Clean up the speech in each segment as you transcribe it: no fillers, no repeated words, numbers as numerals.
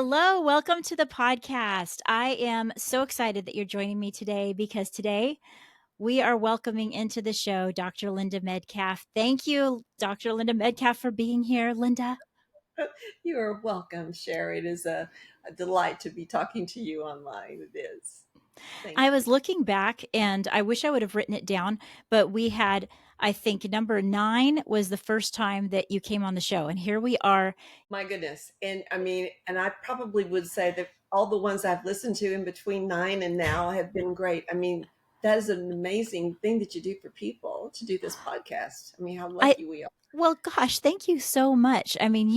Hello, welcome to the podcast. I am so excited that you're joining me today because today we are welcoming into the show Dr. Linda Medcalf. Thank you, Dr. Linda Medcalf, for being here. Linda, You are welcome, Cher. It is a delight to be talking to you online. It is. Thank I you. was looking back and I wish I would have written it down, but we had, I think, number 9 was the first time that you came on the show. And here we are. My goodness. And I mean, and I probably would say that all the ones I've listened to in between nine and now have been great. I mean, that is an amazing thing that you do for people to do this podcast. I mean, how I lucky we are. Well, gosh, thank you so much. I mean,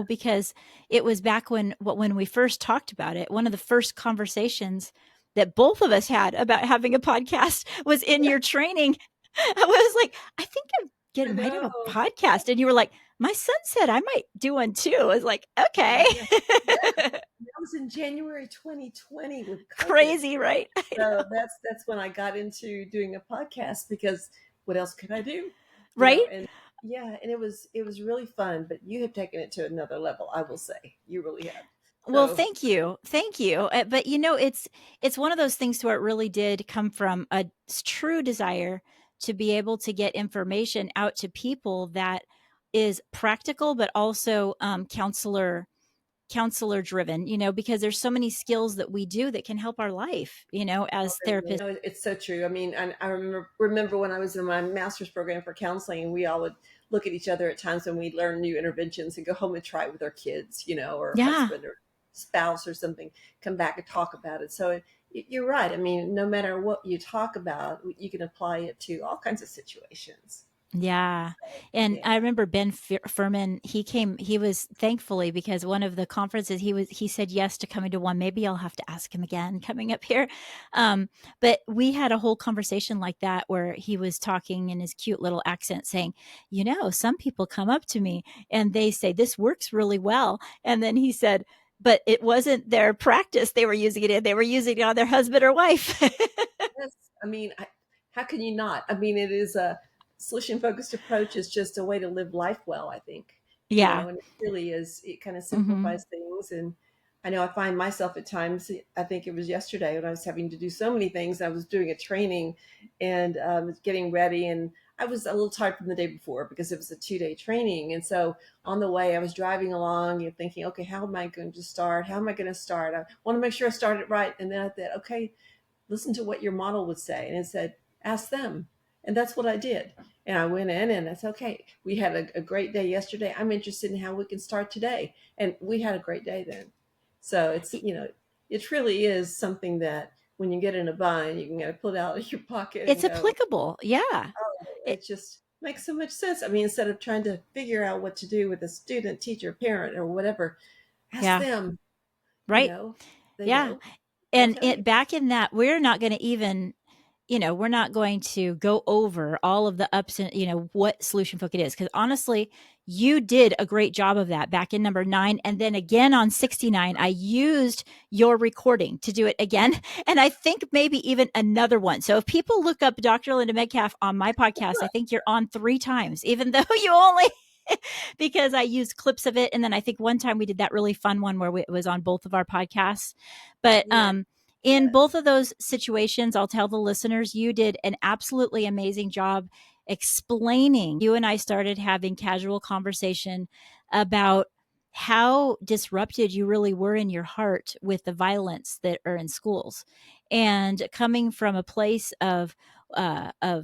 because it was back when we first talked about it, one of the first conversations that both of us had about having a podcast was in Yeah, your training. I was like, I think I might have know. a podcast. And you were like, my son said I might do one too. I was like, okay. Yeah. Yeah. That was in January 2020 with COVID. Crazy, right? So that's when I got into doing a podcast because what else could I do? Right? And yeah, and it was really fun, but you have taken it to another level, I will say. You really have. Well, So thank you. Thank you. But it's one of those things where it really did come from a true desire to be able to get information out to people that is practical, but also counselor driven, because there's so many skills that we do that can help our life, as therapists. no, it's so true. I mean, I remember when I was in my master's program for counseling, we all would look at each other at times when we learn new interventions and go home and try it with our kids, or Yeah. husband or spouse or something, come back and talk about it. So you're right. I mean, no matter what you talk about, you can apply it to all kinds of situations. Yeah. And Yeah. I remember Ben Furman, he was thankfully because one of the conferences he said yes to coming to one. Maybe I'll have to ask him again coming up here. But we had a whole conversation like that where he was talking in his cute little accent saying, some people come up to me and they say, this works really well. And then he said, but it wasn't their practice they were using it in. They were using it on their husband or wife. Yes. I mean, how can you not? I mean, it is a solution focused approach is just a way to live life well, I think, Yeah. and it really is, it kind of Hmm. simplifies things. And I know I find myself at times, I think it was yesterday when I was having to do so many things. I was doing a training and getting ready, and I was a little tired from the day before because it was a 2-day training. And so on the way, I was driving along and thinking, okay, how am I going to start? How am I going to start? I want to make sure I start it right. And then I thought, okay, listen to what your model would say. And it said, ask them. And that's what I did. And I went in and I said, okay, we had a great day yesterday. I'm interested in how we can start today. And we had a great day then. So it truly is something that when you get in a bind, you can kind of pull it out of your pocket It's and go, applicable. Yeah. oh, It, it just makes so much sense. I mean, instead of trying to figure out what to do with a student, teacher, parent, or whatever, ask yeah. them, Right. they Yeah. know, they'll And tell you. it back in that, we're not going to even, we're not going to go over all of the ups and, what solution focus is. Cause honestly, you did a great job of that back in number 9. And then again on 69, I used your recording to do it again. And I think maybe even another one. So if people look up Dr. Linda Medcalf on my podcast, I think you're on 3 times, even though you only because I used clips of it. And then I think one time we did that really fun one where it was on both of our podcasts. But Yeah. in both Yes. of those situations, I'll tell the listeners you did an absolutely amazing job explaining. You and I started having casual conversation about how disrupted you really were in your heart with the violence that are in schools, and coming from a place of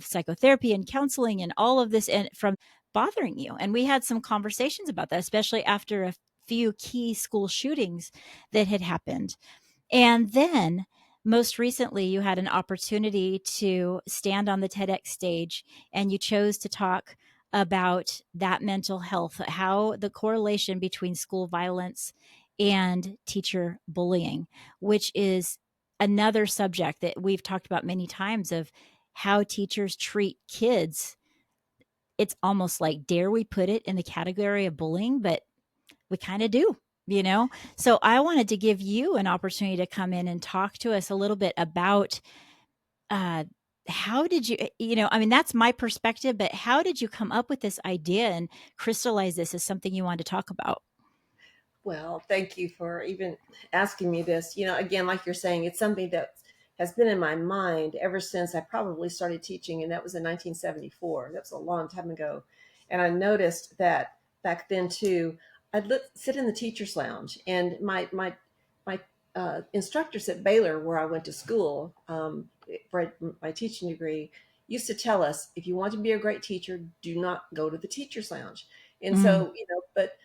psychotherapy and counseling and all of this, and from bothering you. And we had some conversations about that, especially after a few key school shootings that had happened. And then most recently, you had an opportunity to stand on the TEDx stage and you chose to talk about that mental health, how the correlation between school violence and teacher bullying, which is another subject that we've talked about many times of how teachers treat kids. It's almost like, dare we put it in the category of bullying? But we kind of do. So I wanted to give you an opportunity to come in and talk to us a little bit about uh, how did I mean, that's my perspective, but how did you come up with this idea and crystallize this as something you wanted to talk about? Well, thank you for even asking me this. Again, like you're saying, it's something that has been in my mind ever since I probably started teaching, and that was in 1974. That was a long time ago. And I noticed that back then too, sit in the teacher's lounge, and my instructors at Baylor, where I went to school for my teaching degree, used to tell us, if you want to be a great teacher, do not go to the teacher's lounge. And Mm, so, but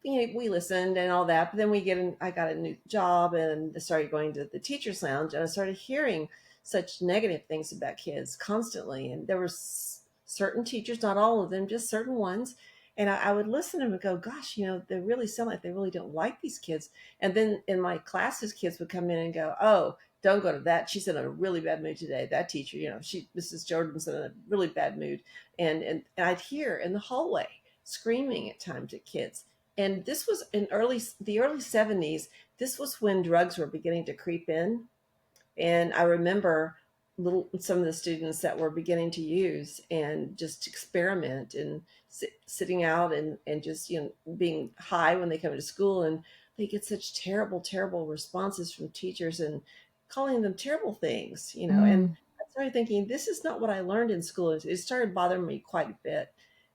we listened and all that, but then I got a new job and started going to the teacher's lounge, and I started hearing such negative things about kids constantly. And there were certain teachers, not all of them, just certain ones. And I would listen to them and go, gosh, they really sound like they really don't like these kids. And then in my classes, kids would come in and go, oh, don't go to that. She's in a really bad mood today. That teacher, Mrs. Jordan's in a really bad mood. And I'd hear in the hallway screaming at times at kids. And this was in the early 70s. This was when drugs were beginning to creep in. And I remember some of the students that were beginning to use and just experiment and sitting out and just being high when they come to school, and they get such terrible responses from teachers and calling them terrible things. And mm. I started thinking, this is not what I learned in school. It started bothering me quite a bit.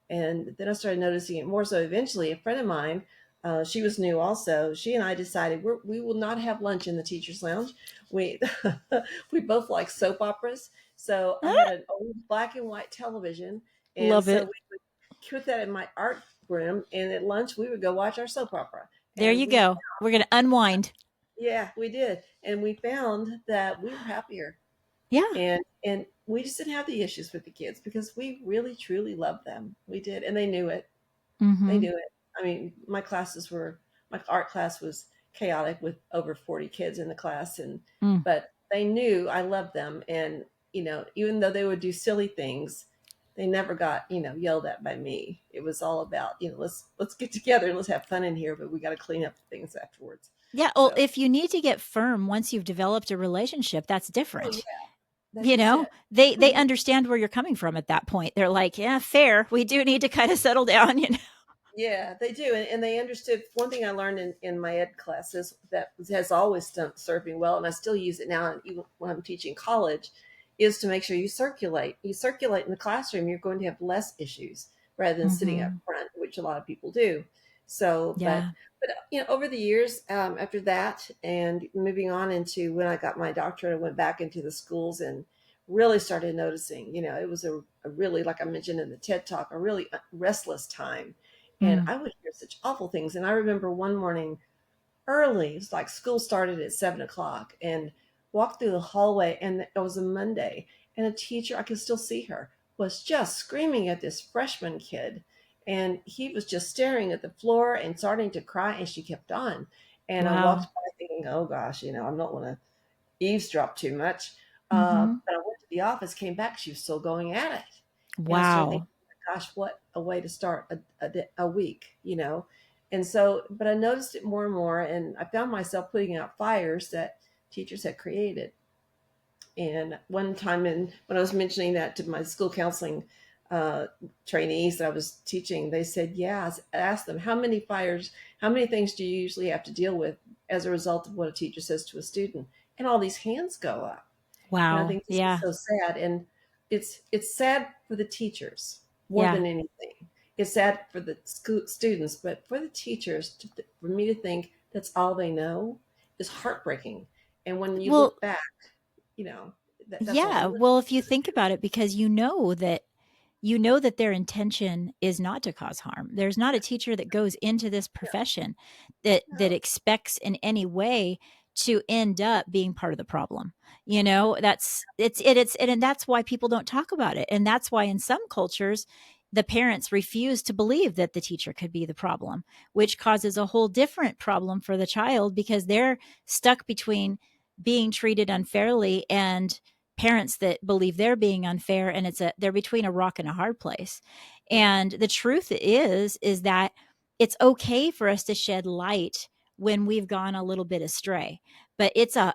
And then I started noticing it more. So eventually a friend of mine, she was new also, she and I decided we will not have lunch in the teacher's lounge. We we both like soap operas. So I had Ah, an old black and white television. And love so it. we would put that in my art room. And at lunch, we would go watch our soap opera. There And you go. We're going to unwind. yeah, we did. And we found that we were happier. Yeah. And we just didn't have the issues with the kids because we really, truly loved them. We did. And they knew it. They Mm-hmm. knew it. I mean, my art class was chaotic with over 40 kids in the class, Mm. but they knew I loved them. And, even though they would do silly things, they never got, yelled at by me. It was all about, let's get together and let's have fun in here, but we got to clean up things afterwards. Yeah. Well, So, if you need to get firm once you've developed a relationship, that's oh yeah, different. that's it. They Mhm. understand where you're coming from at that point. They're like, yeah, fair. We do need to kind of settle down, you know. Yeah, they do. And they understood. One thing I learned in my ed classes that has always served me well, and I still use it now, and even when I'm teaching college, is to make sure you circulate. You circulate in the classroom, you're going to have less issues rather than sitting up Mm-hmm. front, which a lot of people do. So, but Yeah. but over the years, after that, and moving on into when I got my doctorate, I went back into the schools and really started noticing. It was a really, like I mentioned in the TED talk, a really restless time, and Mm. I would hear such awful things. And I remember one morning early, it's like school started at 7 o'clock, and walked through the hallway, and it was a Monday, and a teacher, I could still see her, was just screaming at this freshman kid. And he was just staring at the floor and starting to cry, and she kept on. And I walked Wow. by thinking, oh gosh, I'm not going to eavesdrop too much. Mm-hmm. But I went to the office, came back, she was still going at it. And I started thinking, Wow. gosh, what a way to start a week. And so, but I noticed it more and more, and I found myself putting out fires that teachers had created. And one time, when I was mentioning that to my school counseling uh, trainees that I was teaching, they said, yeah, I asked them, how many things do you usually have to deal with as a result of what a teacher says to a student? And all these hands go up. And I Wow. think this is Yeah. so sad. And it's sad for the teachers more Yeah. than anything. It's sad for the students, but for the teachers, for me to think that's all they know is heartbreaking. And when you Well, look back, you know that's a yeah. really, Well, if you really think about it, because you know that their intention is not to cause harm. There's not a teacher that goes into this profession that no, expects in any way to end up being part of the problem. You know, that's it's and that's why people don't talk about it. And that's why in some cultures the parents refuse to believe that the teacher could be the problem, which causes a whole different problem for the child because they're stuck between being treated unfairly and parents that believe they're being unfair, and they're between a rock and a hard place. yeah, And the truth is that it's okay for us to shed light when we've gone a little bit astray, but it's a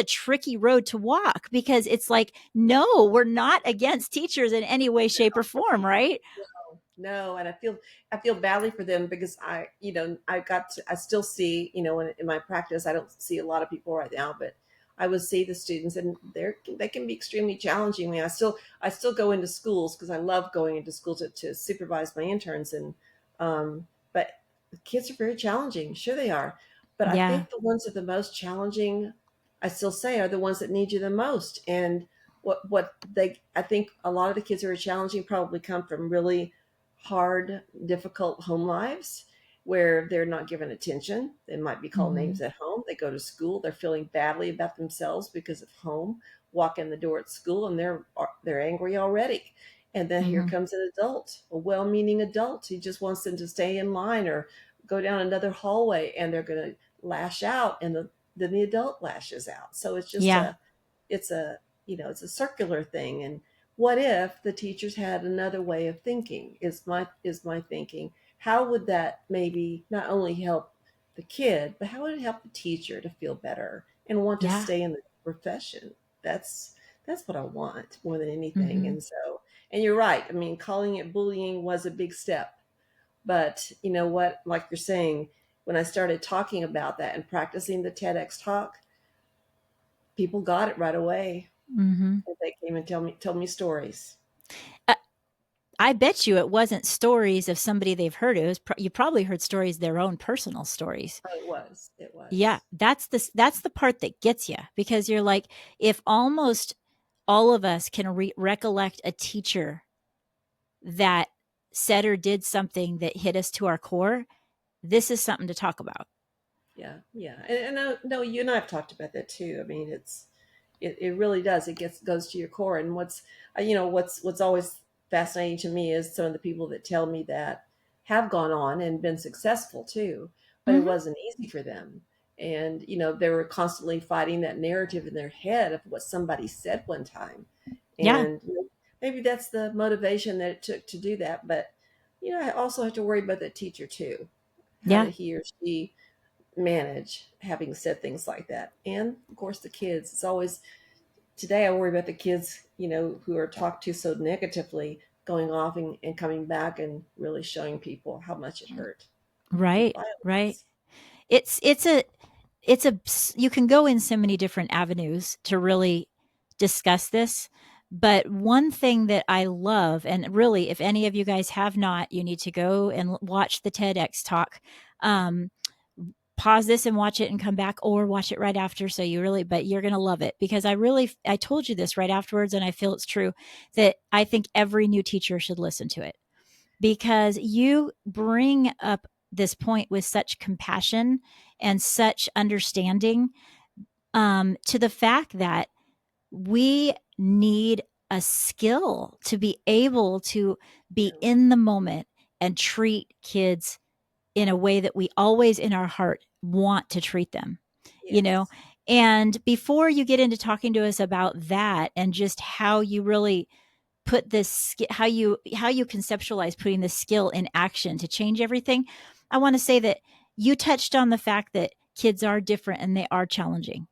tricky road to walk because it's like, no, we're not against teachers in any way, shape, or form, right? No, and I feel badly for them because I still see, in my practice, I don't see a lot of people right now, but I would see the students, and they can be extremely challenging. I mean, I still go into schools because I love going into schools to supervise my interns, and but the kids are very challenging. Sure they are, but I Yeah. think the ones that are the most challenging, I still say, are the ones that need you the most. And what they I think a lot of the kids who are challenging probably come from really hard, difficult home lives where they're not given attention. They might be called names Hmm. at home. They go to school, they're feeling badly about themselves because of home. Walk in the door at school and they're angry already. And then here Hmm. comes an adult, a well-meaning adult who just wants them to stay in line or go down another hallway, and they're going to lash out, and then the adult lashes out. So Yeah. it's a it's a circular thing. And what if the teachers had another way of thinking, is my thinking. How would that maybe not only help the kid, but how would it help the teacher to feel better and want to Yeah. stay in the profession? that's that's what I want more than anything. Hmm. And so, and you're right, I mean, calling it bullying was a big step. But you know what, like you're saying, when I started talking about that and practicing the TEDx talk, people got it right away. Hmm. They came and told me stories. I bet you it wasn't stories of somebody they've heard. It was you probably heard stories, their own personal stories. Oh, it was. It Yeah, was. that's the part that gets you, because you're like, if almost all of us can recollect a teacher that said or did something that hit us to our core, this is something to talk about. Yeah, yeah. And no, you and I have talked about that too. I mean, it really does. It goes to your core. And what's always fascinating to me is some of the people that tell me that have gone on and been successful too, but it Hmm. wasn't easy for them. And they were constantly fighting that narrative in their head of what somebody said one time. Yeah, And maybe that's the motivation that it took to do that. But I also have to worry about the teacher too. How yeah, did he or she manage having said things like that? And of course, the kids. It's always today I worry about the kids, who are talked to so negatively, going off and coming back and really showing people how much it hurt with right, right. violence. It's a it's a you can go in so many different avenues to really discuss this. But one thing that I love, and really, if any of you guys have not, you need to go and watch the TEDx talk. Um, Pause this and watch it and come back, or watch it right after. So but you're going to love it, because I told you this right afterwards, and I feel it's true, that I think every new teacher should listen to it, because you bring up this point with such compassion and such understanding, to the fact that we need a skill to be able to be Yeah. in the moment and treat kids in a way that we always in our heart want to treat them, you know? Yes. And before you get into talking to us about that and just how you really put this, how you conceptualize putting this skill in action to change everything, I want to say that you touched on the fact that kids are different and they are challenging.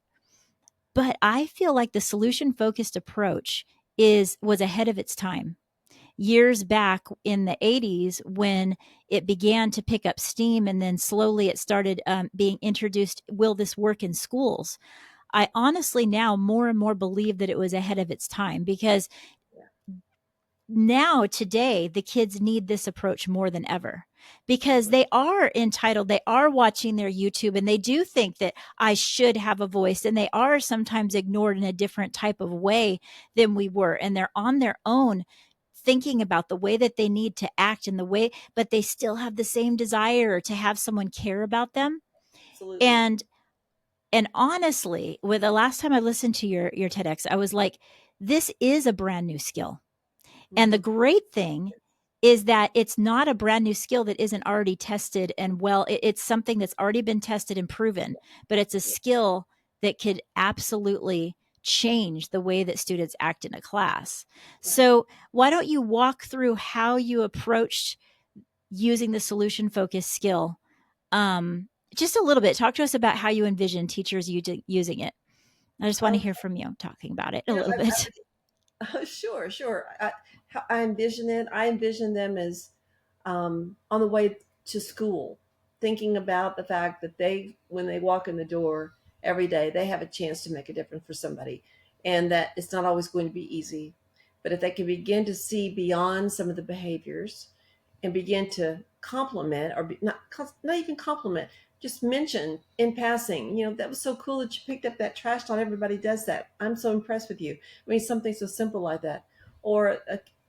But I feel like the solution focused approach is was ahead of its time years back in the 80s, when it began to pick up steam, and then slowly it started being introduced. Will this work in schools? I honestly now more and more believe that it was ahead of its time, because Yeah. now today the kids need this approach more than ever, because Absolutely. they are entitled, they are watching their YouTube, and they do think that I should have a voice, and they are sometimes ignored in a different type of way than we were, and they're on their own thinking about the way that they need to act in the way, but they still have the same desire to have someone care about them. Absolutely. And honestly, with the last time I listened to your TEDx, I was like, this is a brand new skill. And the Hmm. great thing is that it's not a brand new skill that isn't already tested and well, it's something that's already been tested and proven, but it's a Yeah. skill that could absolutely change the way that students act in a class. Right. So, why don't you walk through how you approached using the solution focused skill? Um, just a little bit. Talk to us about how you envision teachers using it. I just want to hear Okay. from you talking about it a You know, little I bit. sure, sure. I envision it. I envision them as, on the way to school, thinking about the fact that when they walk in the door every day, they have a chance to make a difference for somebody, and that it's not always going to be easy. But if they can begin to see beyond some of the behaviors and begin to compliment, or not even compliment, just mention in passing, that was so cool that you picked up that trash. Not everybody does that. I'm so impressed with you. I mean, something so simple like that. Or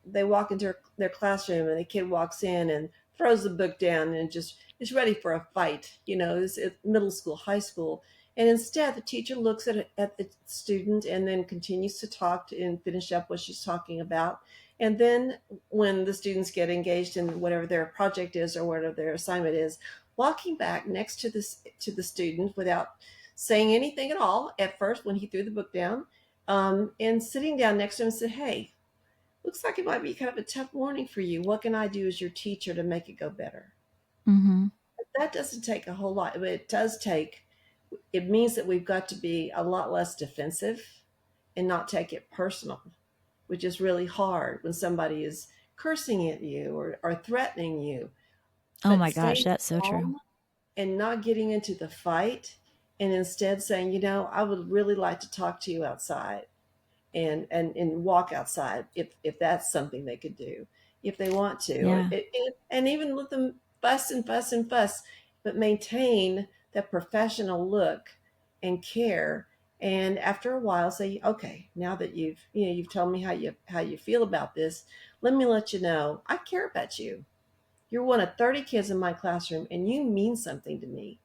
they walk into their classroom and the kid walks in and throws the book down and just is ready for a fight. It's middle school, high school. And instead, the teacher looks at the student and then continues to talk and finish up what she's talking about. And then when the students get engaged in whatever their project is or whatever their assignment is, walking back next to the student without saying anything at all at first when he threw the book down, and sitting down next to him and said, "Hey, looks like it might be kind of a tough morning for you. What can I do as your teacher to make it go better?" Mm-hmm. That doesn't take a whole lot, but it means that we've got to be a lot less defensive and not take it personal, which is really hard when somebody is cursing at you or threatening you. Oh But my gosh, staying that's so true. calm and not getting into the fight, and instead saying, "I would really like to talk to you outside." And walk outside if that's something they could do if they want to, Yeah. and even let them fuss and fuss and fuss, but maintain that professional look and care. And after a while, say, "Okay, now that you've told me how you feel about this, let me let you know I care about you. You're one of 30 kids in my classroom, and you mean something to me.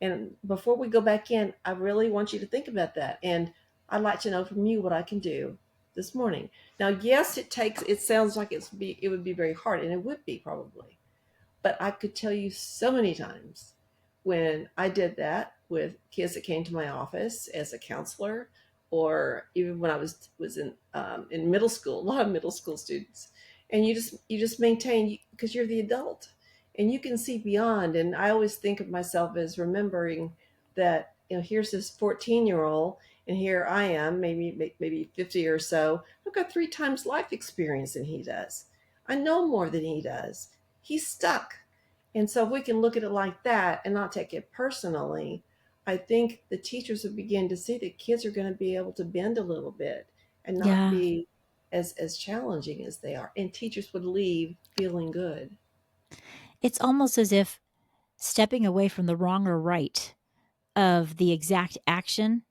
And before we go back in, I really want you to think about that. And I'd like to know from you what I can do this morning." Now, yes, it sounds like it would be very hard, and it would be probably. But I could tell you so many times when I did that with kids that came to my office as a counselor, or even when I was in middle school, a lot of middle school students, and you just maintain, because you're the adult and you can see beyond. And I always think of myself as remembering that, here's this 14-year-old, and here I am, maybe 50 or so. I've got 3 times life experience than he does. I know more than he does. He's stuck. And so if we can look at it like that and not take it personally, I think the teachers will begin to see that kids are going to be able to bend a little bit and not Yeah. be as challenging as they are. And teachers would leave feeling good. It's almost as if stepping away from the wrong or right of the exact action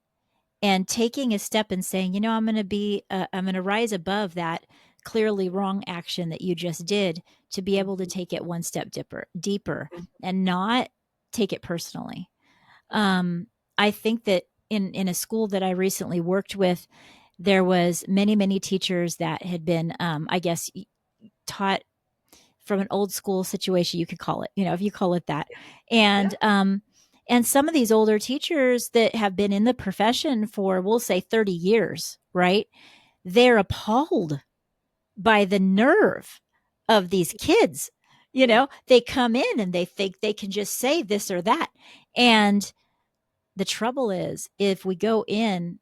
and taking a step and saying, I'm going to rise above that clearly wrong action that you just did to be able to Mhm, take it one step deeper mhm, and not take it personally. I think that in a school that I recently worked with, there was many teachers that had been, I guess, taught from an old school situation, you could call it, if you call it that. yeah. And some of these older teachers that have been in the profession for, we'll say 30 years, right? They're appalled by the nerve of these kids. Yeah. They come in and they think they can just say this or that. And the trouble is, if we go in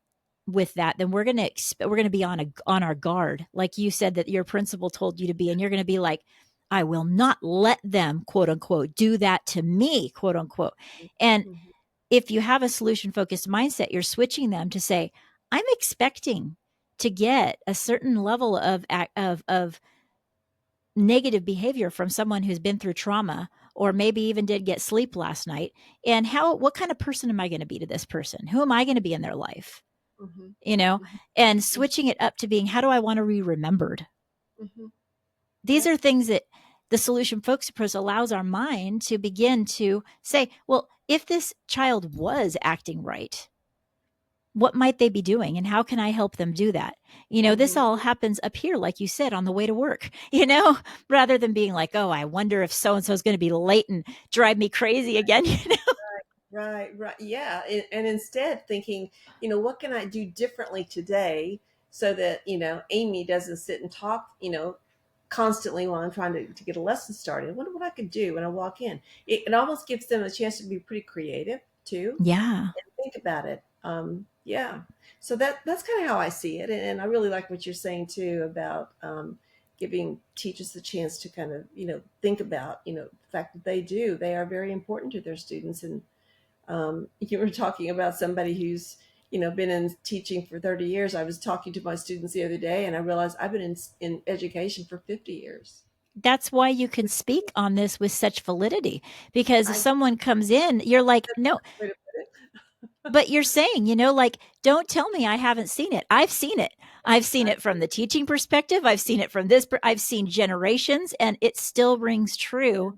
with that, then we're going to be on our guard, like you said that your principal told you to be, and you're going to be like, I will not let them, quote unquote, do that to me, quote unquote. And Mhm, if you have a solution focused mindset, you're switching them to say, I'm expecting to get a certain level of negative behavior from someone who's been through trauma, or maybe even did get sleep last night. And what kind of person am I going to be to this person? Who am I going to be in their life? mhm, you know mhm, and mhm, switching it up to being, how do I want to be remembered? mhm. These Yeah. are things that the solution focused approach allows our mind to begin to say, well, if this child was acting right, what might they be doing, and how can I help them do that? This Mhm. all happens up here, like you said, on the way to work, rather than being like, oh, I wonder if so and so is going to be late and drive me crazy again. Right, right. Yeah. And instead thinking, what can I do differently today so that, Amy doesn't sit and talk, constantly while I'm trying to get a lesson started. I wonder what I could do when I walk in. It almost gives them a chance to be pretty creative too Yeah. and think about it. Yeah. So that's kind of how I see it. And I really like what you're saying too about, giving teachers the chance to kind of, think about, the fact that they are very important to their students. And you were talking about somebody who's, been in teaching for 30 years. I was talking to my students the other day, and I realized I've been in education for 50 years. That's why you can speak on this with such validity, because if I someone comes in, you're like, That's no, a way to put it. but you're saying, like, don't tell me I haven't seen it. I've seen it. I've seen I it from the teaching perspective. I've seen it from this. I've seen generations, and it still rings true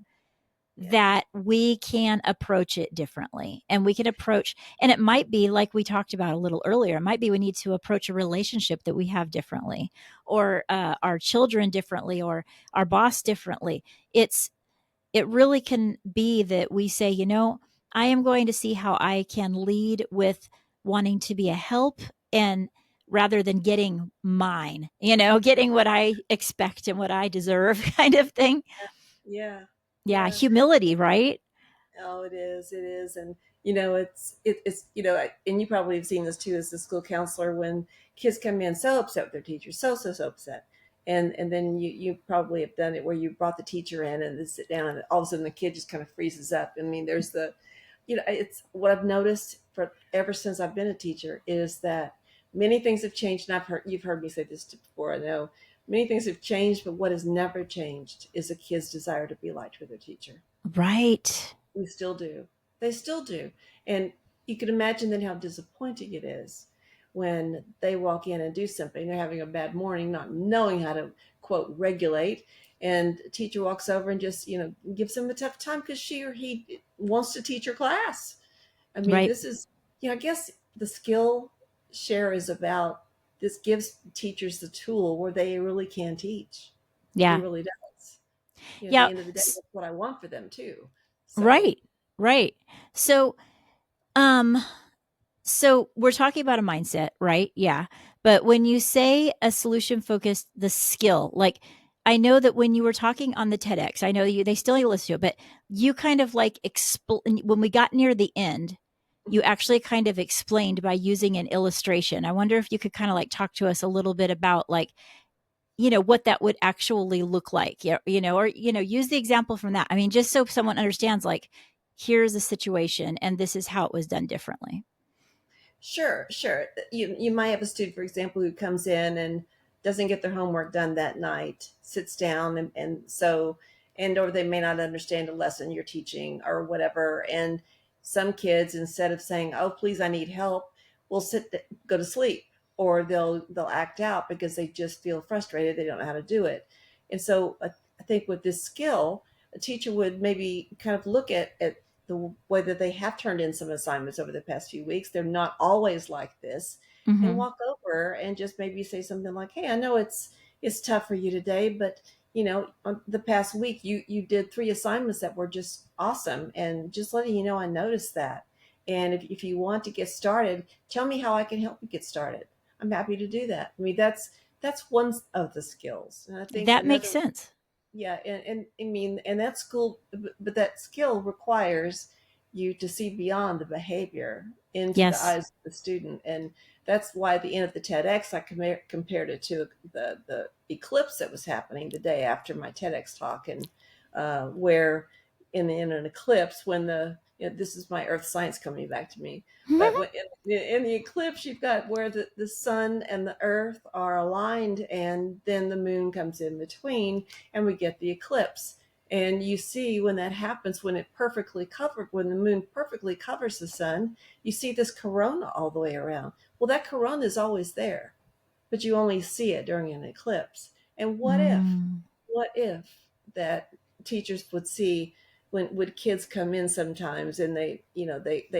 Yeah. that we can approach it differently. And we can approach, and it might be like we talked about a little earlier, it might be we need to approach a relationship that we have differently, or our children differently, or our boss differently. It really can be that we say, I am going to see how I can lead with wanting to be a help, and rather than getting mine, getting what I expect and what I deserve kind of thing. Yeah. Yeah, Yeah. humility, right? Oh, it is. It is. And, it's, and you probably have seen this too as a school counselor when kids come in so upset with their teacher, so upset. And then you probably have done it where you brought the teacher in and they sit down and all of a sudden the kid just kind of freezes up. I mean, there's it's what I've noticed for ever since I've been a teacher is that many things have changed. And you've heard me say this before. I know many things have changed, but what has never changed is a kid's desire to be liked with their teacher. Right. We still do. They still do. And you can imagine then how disappointing it is when they walk in and do something. They're having a bad morning, not knowing how to, quote, regulate. And a teacher walks over and just, gives them a tough time because she or he wants to teach her class. I mean, Right. this is, I guess the skill share is about this gives teachers the tool where they really can teach. It Yeah. really does. At the Yeah. end of the day, that's what I want for them too. So, Right. Right. So, um, so we're talking about a mindset, right? Yeah. But when you say a solution focused, the skill, like, I know that when you were talking on the TEDx, I know they still listen to it, but you kind of like when we got near the end, you mhm. actually kind of explained by using an illustration. I wonder if you could kind of like talk to us a little bit about like, what that would actually look like, or, use the example from that. I mean, just so someone understands, like, here's a situation and this is how it was done differently. Sure, sure. You might have a student, for example, who comes in and doesn't get their homework done that night, sits down, and or they may not understand a lesson you're teaching or whatever. And some kids, instead of saying, "Oh, please, I need help," will go to sleep, or they'll act out because they just feel frustrated. They don't know how to do it. And so I think with this skill, a teacher would maybe kind of look at the way that they have turned in some assignments over the past few weeks. They're not always like this, and Mm-hmm. walk over and just maybe say something like, "Hey, I know it's tough for you today, but on the past week you did 3 assignments that were just awesome, and just letting you know I noticed that. And if you want to get started, tell me how I can help you get started. I'm happy to do that." I mean, that's one of the skills, and I think That makes another. sense. Yeah, and I mean, and that school, but that skill requires you to see beyond the behavior into the Yes. eyes of the student. And that's why at the end of the TEDx I compared it to the eclipse that was happening the day after my TEDx talk. And where in an eclipse, when this is my earth science coming back to me, but in the eclipse, you've got where the sun and the earth are aligned, and then the moon comes in between, and we get the eclipse. And you see when that happens, when the moon perfectly covers the sun, you see this corona all the way around. Well, that corona is always there, but you only see it during an eclipse. And Mm, what if that teachers would see when would kids come in sometimes and they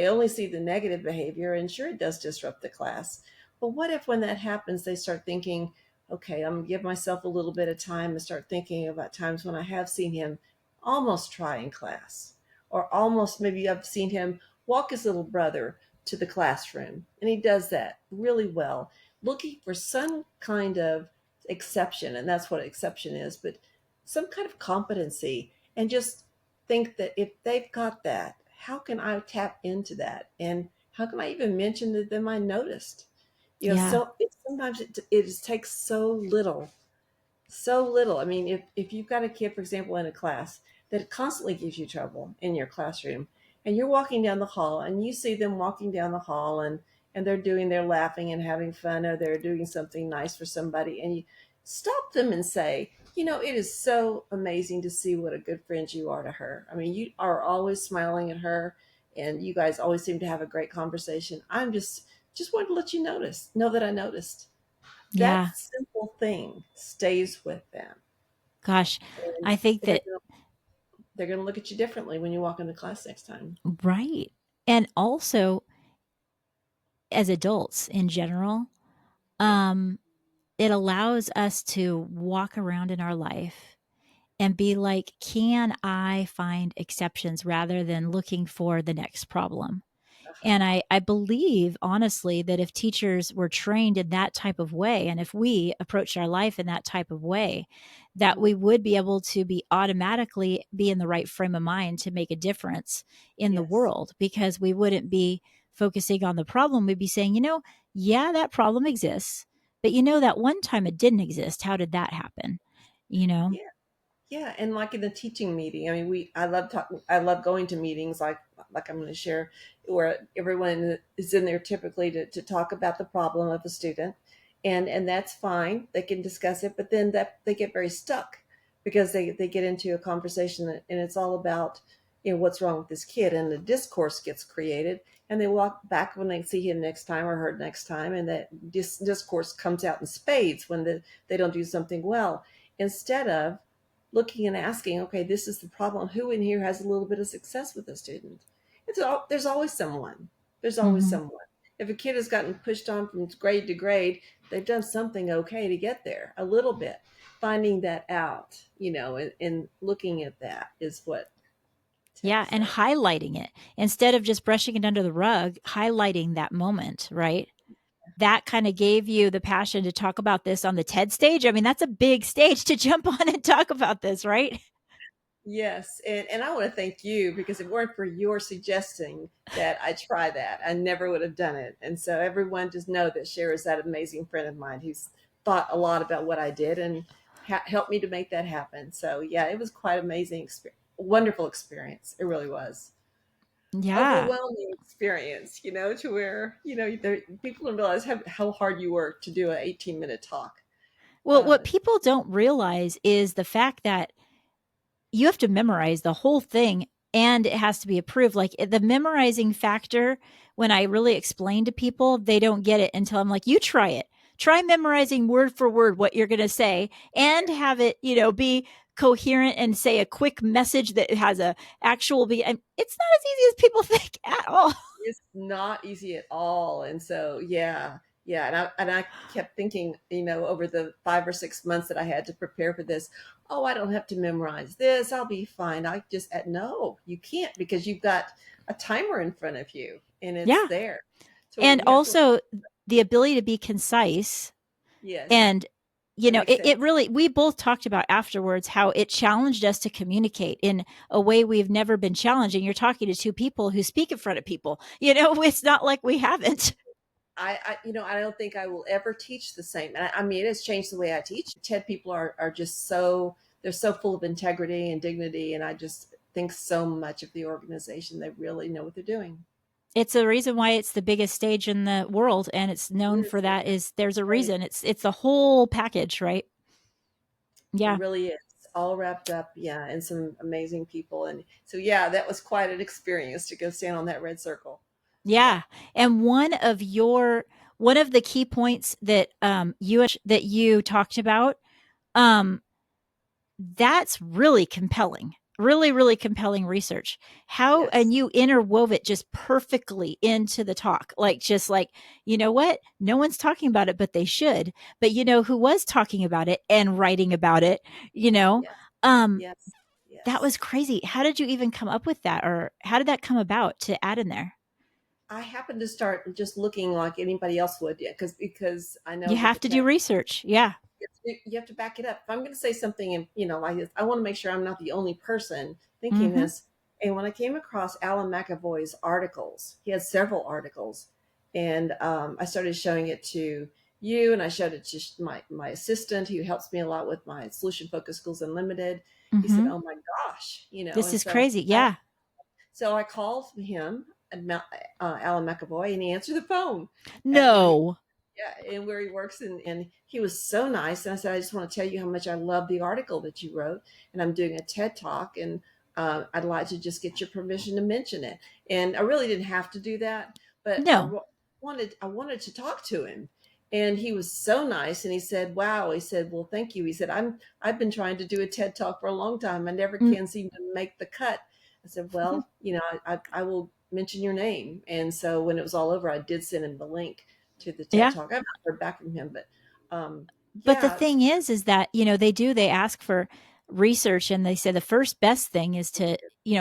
only see the negative behavior, and sure, it does disrupt the class. But what if when that happens they start thinking, okay, I'm gonna give myself a little bit of time and start thinking about times when I have seen him almost try in class, or almost maybe I've seen him walk his little brother to the classroom, and he does that really well, looking for some kind of exception. And that's what exception is, but some kind of competency. And just think that if they've got that, how can I tap into that? And how can I even mention to them I noticed? yeah. So sometimes it takes so little So little. I mean, if you've got a kid, for example, in a class that constantly gives you trouble in your classroom, and you're walking down the hall and you see them walking down the hall and they're laughing and having fun, or they're doing something nice for somebody, and you stop them and say, it is so amazing to see what a good friend you are to her. I mean, you are always smiling at her, and you guys always seem to have a great conversation. I'm just wanted to let you know that I noticed. Yeah. That simple thing stays with them, Gosh, and I think they're that, gonna, they're going to look at you differently when you walk into class next time. right. And also, as adults in general, Yeah. um, it allows us to walk around in our life and be like, can I find exceptions rather than looking for the next problem? Uh-huh. And I believe, honestly, that if teachers were trained in that type of way, and if we approached our life in that type of way, that Hmm. we would be able to be automatically be in the right frame of mind to make a difference in the Yes. world, because we wouldn't be focusing on the problem. We'd be saying, yeah, that problem exists, but that one time it didn't exist. How did that happen? You know? Yeah. Yeah, and like in the teaching meeting, I mean, I love going to meetings like I'm going to share, where everyone is in there typically to talk about the problem of a student, and that's fine. They can discuss it, but then that they get very stuck because they get into a conversation and it's all about, what's wrong with this kid, and the discourse gets created, and they walk back when they see him next time or her next time, and that discourse comes out in spades when they don't do something well, instead of looking and asking, okay, this is the problem. Who in here has a little bit of success with a student? There's always someone. There's always Mm-hmm. someone. If a kid has gotten pushed on from grade to grade, they've done something okay to get there a little bit. Finding that out, and looking at that is what TED Yeah, and says. highlighting it instead of just brushing it under the rug, highlighting that moment, right? That kind of gave you the passion to talk about this on the TED stage. I mean, that's a big stage to jump on and talk about this, right? Yes, and I want to thank you, because if it weren't for your suggesting that I try that, I never would have done it. And so everyone just know that Cher is that amazing friend of mine who's thought a lot about what I did and helped me to make that happen. So yeah, it was quite amazing, wonderful experience. It really was Yeah. overwhelming experience, to where people don't realize how hard you work to do an 18-minute talk. Well, what people don't realize is the fact that you have to memorize the whole thing and it has to be approved. Like the memorizing factor, when I really explain to people, they don't get it until I'm like, you try it. Try memorizing word for word what you're going to say and have it, be coherent and say a quick message that has a actual be. And it's not as easy as people think at all. It's not easy at all. And so, yeah, yeah. And I kept thinking, over the 5 or 6 months that I had to prepare for this, oh, I don't have to memorize this. I'll be fine. I just, no, you can't, because you've got a timer in front of you and it's Yeah. there to where And you have to, also the ability to be concise. yes, And, that makes it sense. really, we both talked about afterwards how it challenged us to communicate in a way we've never been challenging. You're talking to two people who speak in front of people. It's not like we haven't. I don't think I will ever teach the same. And I mean, it has changed the way I teach. TED people are just they're so full of integrity and dignity. And I just think so much of the organization. They really know what they're doing. It's a reason why it's the biggest stage in the world and it's It known for is, that. Is there's a great. reason. It's the whole package, right? It Yeah. really is all wrapped up. Yeah. And some amazing people. And so, yeah, that was quite an experience to go stand on that red circle. Yeah. Yeah. And one of the key points that you talked about, um that's really compelling. Really, really compelling research. How and Yes. you interwove it just perfectly into the talk. Like just like, you know what? No one's talking about it, but they should. But you know who was talking about it and writing about it, you know? Yes. Um Yes. that Yes. was crazy. How did you even come up with that, or how did that come about to add in there? I happened to start just looking like anybody else would, yeah, because I know You with have the to do TED, research. Yeah. you have to back it up. If I'm going to say something, and like this, I want to make sure I'm not the only person thinking Mhm. this. And when I came across Alan McAvoy's articles, he had several articles, and I started showing it to you, and I showed it to my assistant who helps me a lot with my Solution Focused Schools Unlimited. He said, Mm-hmm. "Oh my gosh," This and is crazy. I, Yeah. so I called him, Alan McAvoy, and he answered the phone at where he No. yeah, and where he works, and he was so nice. And I said, I just want to tell you how much I love the article that you wrote, and I'm doing a TED talk, and I'd like to just get your permission to mention it. And I really didn't have to do that, but No. I wanted to talk to him, and he was so nice. And he said, "Wow," he said, "Well, thank you." He said, I've been trying to do a TED talk for a long time. I never Mm, can seem to make the cut." I said, "Well, I will mention your name." And so when it was all over, I did send him the link to the TED yeah. talk. I've not heard back from him, but um, But the yeah, thing is that, they ask for research and they say the first best thing is to,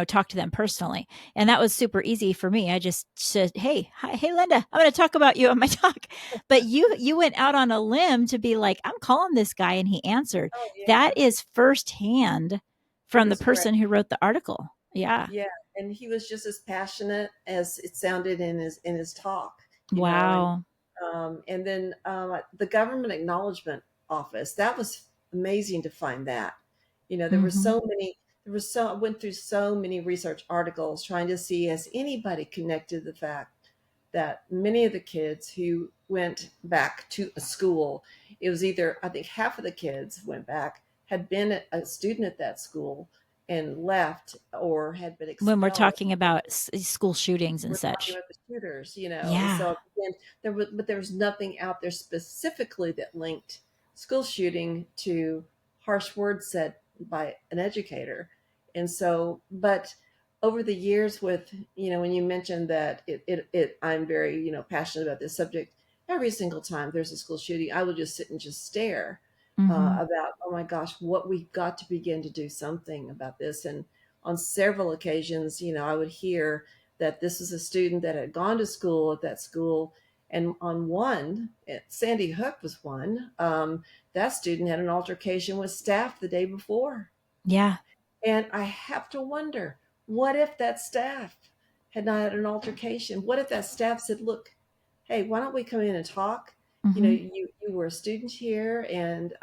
talk to them personally. And that was super easy for me. I just said, "Hey, hi, hey, Linda, I'm going to talk about you on my talk." But you went out on a limb to be like, "I'm calling this guy," and he answered. oh That yeah, is firsthand it from the was great. person who wrote the article. Yeah. Yeah, and he was just as passionate as it sounded in his talk, Wow. and then the government acknowledgement office, that was amazing to find that. There were Hmm. so many. I went through so many research articles trying to see, has anybody connected the fact that many of the kids who went back to a school, it was either, I think half of the kids went back, had been a student at that school and left, or had been When we're expelled. talking about school shootings and We're talking such. about the shooters, and Yeah. so again, there was nothing out there specifically that linked school shooting to harsh words said by an educator. And so, but over the years, with when you mentioned that I'm very passionate about this subject. Every single time there's a school shooting, I will just sit and just stare Hmm. about, oh my gosh, what we've got to begin to do something about this. And on several occasions, I would hear that this is a student that had gone to school at that school. And on one, Sandy Hook was one, that student had an altercation with staff the day before. Yeah. And I have to wonder, what if that staff had not had an altercation? What if that staff said, "Look, hey, why don't we come in and talk? Hmm. You were a student here, and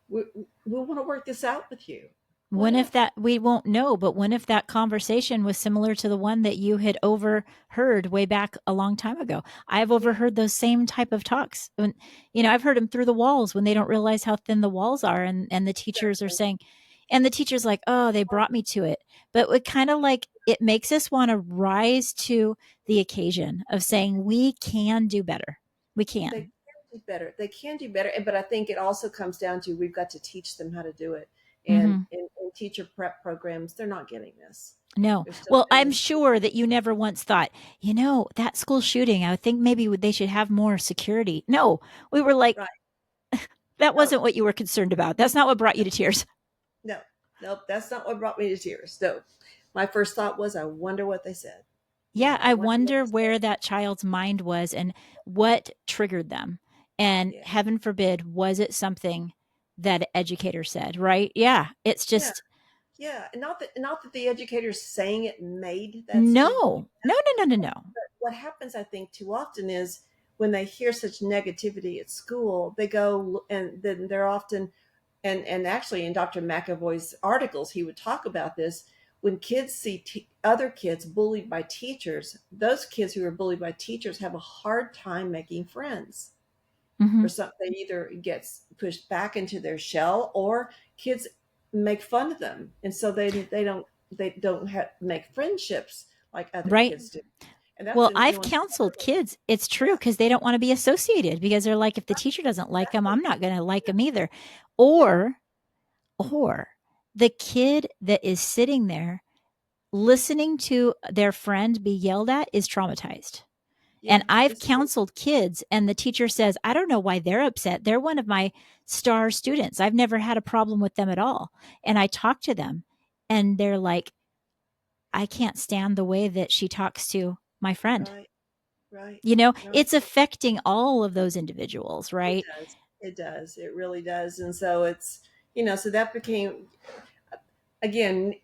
we want to work this out with you." What When if if? that we won't know, but when if that conversation was similar to the one that you had overheard way back a long time ago? I've Yeah, overheard those same type of talks. When, I've heard them through the walls when they don't realize how thin the walls are, and the teachers are exactly. saying, and the teacher's like, "Oh, they brought me to it." But it kind of like it makes us want to rise to the occasion of saying we can do better. We They can. can do better. They can do better. But I think it also comes down to, we've got to teach them how to do it. And Hmm. in teacher prep programs, they're not getting this. No. They're still Well, doing I'm this. sure that you never once thought, that school shooting, I think maybe they should have more security. No, we were like, Right. that No, wasn't what you were concerned about. That's not what brought you no, to tears. no, nope. That's not what brought me to tears. No, my first thought was, I wonder what they said. Yeah, I I wonder what wonder they said. where that child's mind was and what triggered them. And Yeah. heaven forbid, was it something that an educator said, right? Yeah, it's Yeah. just Yeah. And not that the educators saying it made that student do no, no, that. no, no, no, no. But what happens, I think, too often is when they hear such negativity at school, they go, and then they're often, and actually in Dr. McAvoy's articles, he would talk about this. When kids see other kids bullied by teachers, those kids who are bullied by teachers have a hard time making friends. Hmm. For some, they either gets pushed back into their shell, or kids make fun of them, and so they don't make friendships like other Right. kids do, and that's Well, I've influenced by counseled bullying. kids. It's true Yeah, because they don't want to be associated because they're like, if the teacher doesn't like them, exactly. I'm not going to like Yeah, them either. yeah, Or, or the kid that is sitting there listening to their friend be yelled at is traumatized. And yeah. I've It's true. counseled kids, and the teacher says, "I don't know why they're upset. They're one of my star students. I've never had a problem with them at all." And I talk to them, and they're like, "I can't stand the way that she talks to my friend." Right, right, right. It's affecting all of those individuals, It right? does. It does. It really does. And so it's, so that became, again,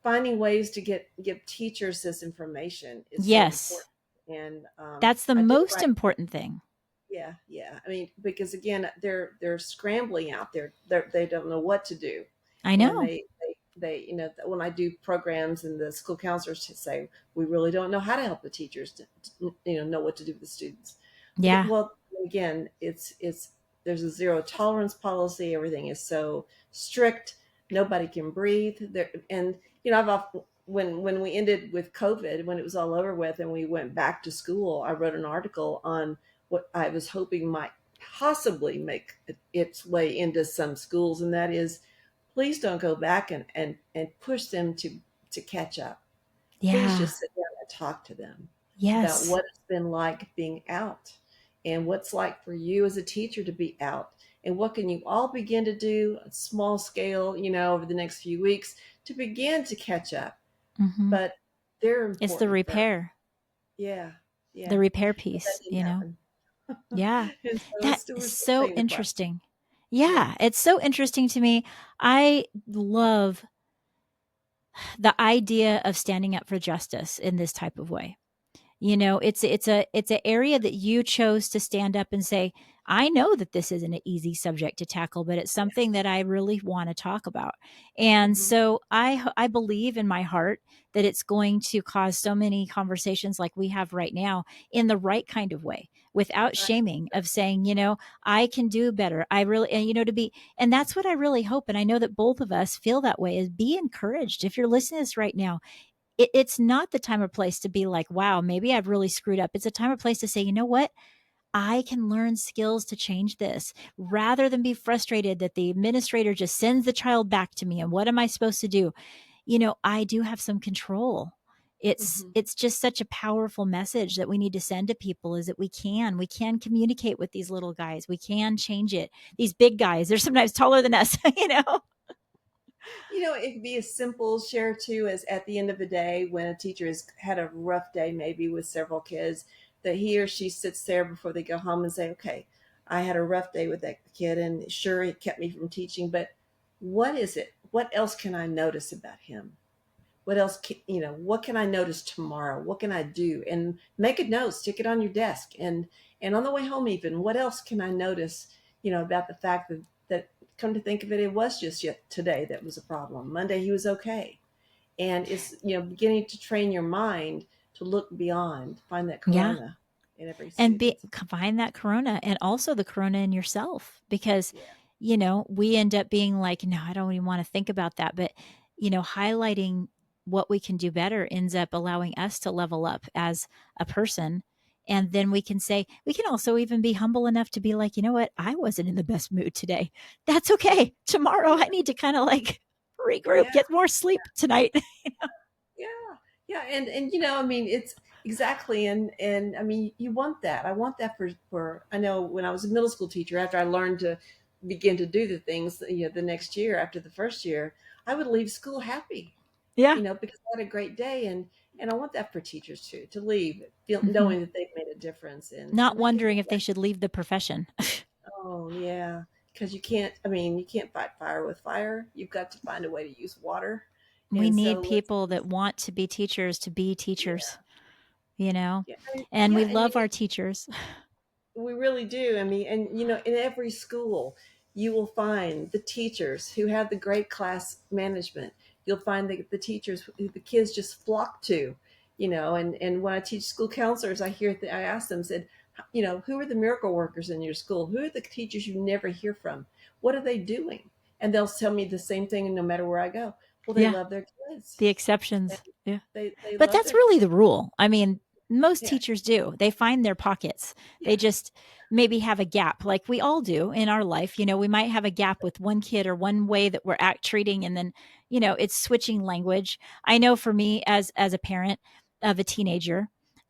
finding ways to give teachers this information is so Yes. important. And That's the I did most write, important thing. Yeah, yeah. I mean, because again, they're scrambling out there. They don't know what to do, I and know. you know, when I do programs and the school counselors say we really don't know how to help the teachers to you know what to do with the students. Yeah. Well, again, it's there's a zero tolerance policy. Everything is so strict. Nobody can breathe there, and you know, I've often, when we ended with COVID, when it was all over with, and we went back to school, I wrote an article on what I was hoping might possibly make its way into some schools, and that is, please don't go back and push them to catch up. Please Yeah. just sit down and talk to them about Yes. what it's been like being out and what's like for you as a teacher to be out, and what can you all begin to do on a small scale, you know, over the next few weeks to begin to catch up. Hmm. But they're It's the important first. repair, Yeah, the yeah. repair But that piece, didn't you know? happen. Yeah. And so That is we're still so paying the price. interesting. Yeah. Yeah. It's so interesting to me. I love the idea of standing up for justice in this type of way. You know, it's an area that you chose to stand up and say, I know that this isn't an easy subject to tackle, but it's something that I really want to talk about. And Hmm. so I believe in my heart that it's going to cause so many conversations like we have right now in the right kind of way, without I, shaming, of saying, you know, I can do better. I really, and you know, to be, and that's what I really hope. And I know that both of us feel that way, is be encouraged. If you're listening to this right now, it's not the time or place to be like, wow, maybe I've really screwed up. It's a time or place to say, you know what? I can learn skills to change this, rather than be frustrated that the administrator just sends the child back to me. And what am I supposed to do? You know, I do have some control. It's hmm it's just such a powerful message that we need to send to people, is that we can communicate with these little guys. We can change it. These big guys, they're sometimes taller than us, you know. You know, it could be as simple, share too, as at the end of the day, when a teacher has had a rough day, maybe with several kids, that he or she sits there before they go home and say, okay, I had a rough day with that kid, and sure, it kept me from teaching, but what is it? What else can I notice about him? What else can, you know, what can I notice tomorrow? What can I do? And make a note, stick it on your desk, and on the way home, even, what else can I notice, you know, about the fact that come to think of it, it was just yet today that was a problem. Monday he was okay. And it's, you know, beginning to train your mind to look beyond, find that Yeah. corona in every And student. find that corona, and also the corona in yourself, because Yeah. you know, we end up being like, no, I don't even want to think about that. But you know, highlighting what we can do better ends up allowing us to level up as a person. And then we can say, we can also even be humble enough to be like, you know what, I wasn't in the best mood today. That's Yeah. okay. Tomorrow Yeah. I need to kind of like regroup, Yeah. get more sleep tonight. Yeah, yeah, and you know, I mean, it's exactly, and I mean, you want that. I want that for. I know when I was a middle school teacher, after I learned to begin to do the things, you know, the next year after the first year, I would leave school happy, Yeah. you know, because I had a great day, and I want that for teachers too, to leave feel Hmm. knowing that they've made a difference, Not and I think wondering that, if they should leave the profession. oh yeah, because you can't. I mean, you can't fight fire with fire. You've got to find a way to use water, We and need so let's people use, that want to be teachers to be teachers, yeah. you know, Yeah, and yeah, we and love our teachers. we really do. I mean, and you know, in every school, you will find the teachers who have the great class management. You'll find the teachers who the kids just flock to, you know. And when I teach school counselors, I ask them, said, you know, who are the miracle workers in your school? Who are the teachers you never hear from? What are they doing? And they'll tell me the same thing, no matter where I go. Well, they Yeah, love their kids. the And exceptions. Yeah. they But love that's their really the kids. rule. I mean, most Yeah, teachers do. They find their pockets. They yeah, just maybe have a gap, like we all do in our life. You know, we might have a gap with one kid or one way that we're act treating, and then, you know, it's switching language. I know for me as a parent of a teenager,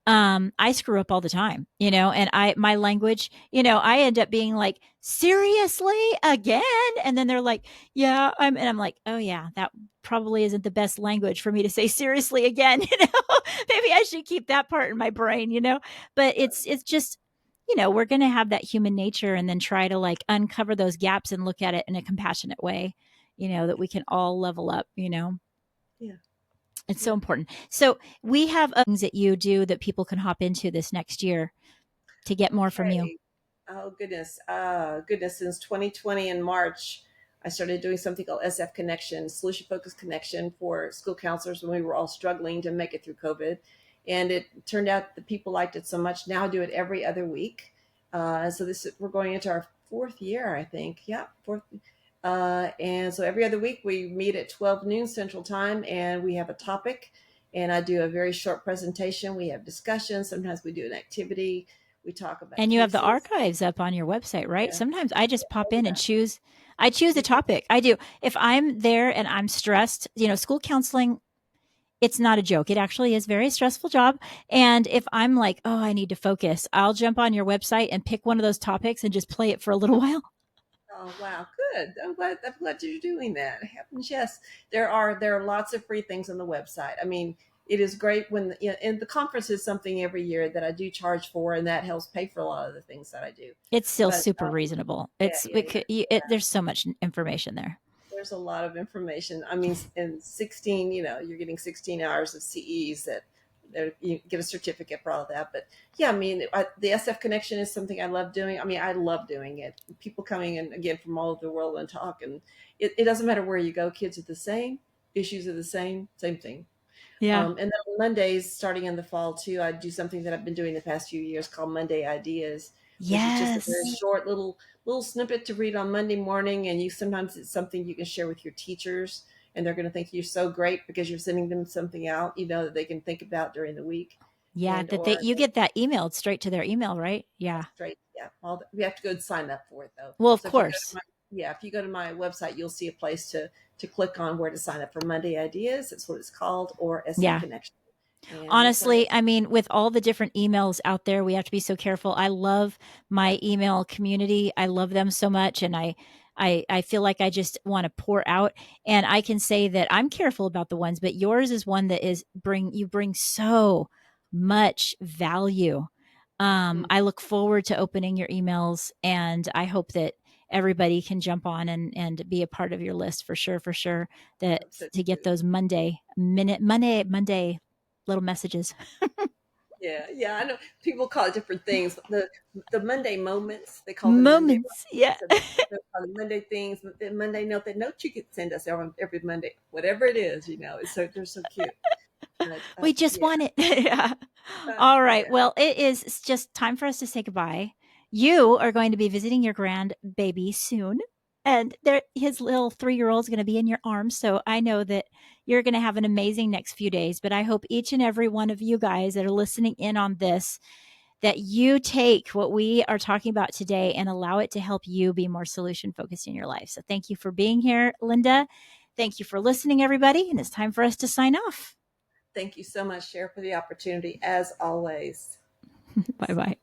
I screw up all the time, you know, and my language, you know, I end up being like, seriously again? And then they're like, yeah, and I'm like, oh yeah, that probably isn't the best language for me to say seriously again. You know, maybe I should keep that part in my brain, you know. But it's just, you know, we're going to have that human nature, and then try to like uncover those gaps and look at it in a compassionate way, you know, that we can all level up, you know. yeah, It's so yeah. important. So we have things that you do that people can hop into this next year to get more from you. Okay. Oh goodness, goodness! Since 2020 in March, I started doing something called SF Connection, Solution Focused Connection for school counselors when we were all struggling to make it through COVID, and it turned out that people liked it so much. Now I do it every other week. So this we're going into our fourth year, I think. Yeah, fourth. And so every other week we meet at 12 noon Central Time, and we have a topic. And I do a very short presentation. We have discussions. Sometimes we do an activity. We talk about And you have the cases. archives up on your website, right? Yeah, Sometimes I just pop oh in and yeah. choose. I choose a Me too. topic. I do. If I'm there and I'm stressed, school counseling, it's not a joke. It actually is a very stressful job. And if I'm like, oh, I need to focus, I'll jump on your website and pick one of those topics and just play it for a little while. Oh wow, good. I'm glad you're doing that. It happens, yes. There are lots of free things on the website. I mean, it is great when and the conference is something every year that I do charge for, and that helps pay for a lot of the things that I do. It's still But super reasonable. yeah, yeah, yeah. There's so much information there. There's a lot of information. I mean, in 16, you're getting 16 hours of CEs that you get a certificate for all of that. But yeah, I mean, the SF connection is something I love doing. I mean, I love doing it. People coming in again from all over the world and talk, and it doesn't matter where you go. Kids are the same, issues are the same thing. Yeah. And then on Mondays, starting in the fall too, I do something that I've been doing the past few years called Monday Ideas, which is just a very Yes. short little snippet to read on Monday morning. And you sometimes it's something you can share with your teachers, and they're going to think you're so great because you're sending them something out, that they can think about during the week, Yeah. and That they or you get that emailed straight to their email, right? Yeah. straight. Yeah, we have to go and sign up for it though. Well, of So if you go to course. my yeah, if you go to my website, you'll see a place to click on where to sign up for Monday Ideas. That's what it's called, or SF Yeah. Connection. And so yeah, Honestly, I mean, with all the different emails out there, we have to be so careful. I love my email community. I love them so much. And I feel like I just want to pour out. And I can say that I'm careful about the ones, but yours is one that you bring so much value. mm, I look forward to opening your emails, and I hope that everybody can jump on and be a part of your list for sure, I that hope so to get too. those Monday little messages. Yeah, yeah, I know people call it different things. The Monday moments, they call them Monday Moments. Yeah. moments, and they call them Monday things. The Monday note, that note you could send us every Monday, whatever it is. It's so they're so cute. But We just yeah, want it. Yeah. All right. yeah. Well, it's just time for us to say goodbye. You are going to be visiting your grandbaby soon. And his little 3-year-old is going to be in your arms. So I know that you're going to have an amazing next few days. But I hope each and every one of you guys that are listening in on this, that you take what we are talking about today and allow it to help you be more solution focused in your life. So thank you for being here, Linda. Thank you for listening, everybody. And it's time for us to sign off. Thank you so much, Cher, for the opportunity as always. Bye bye.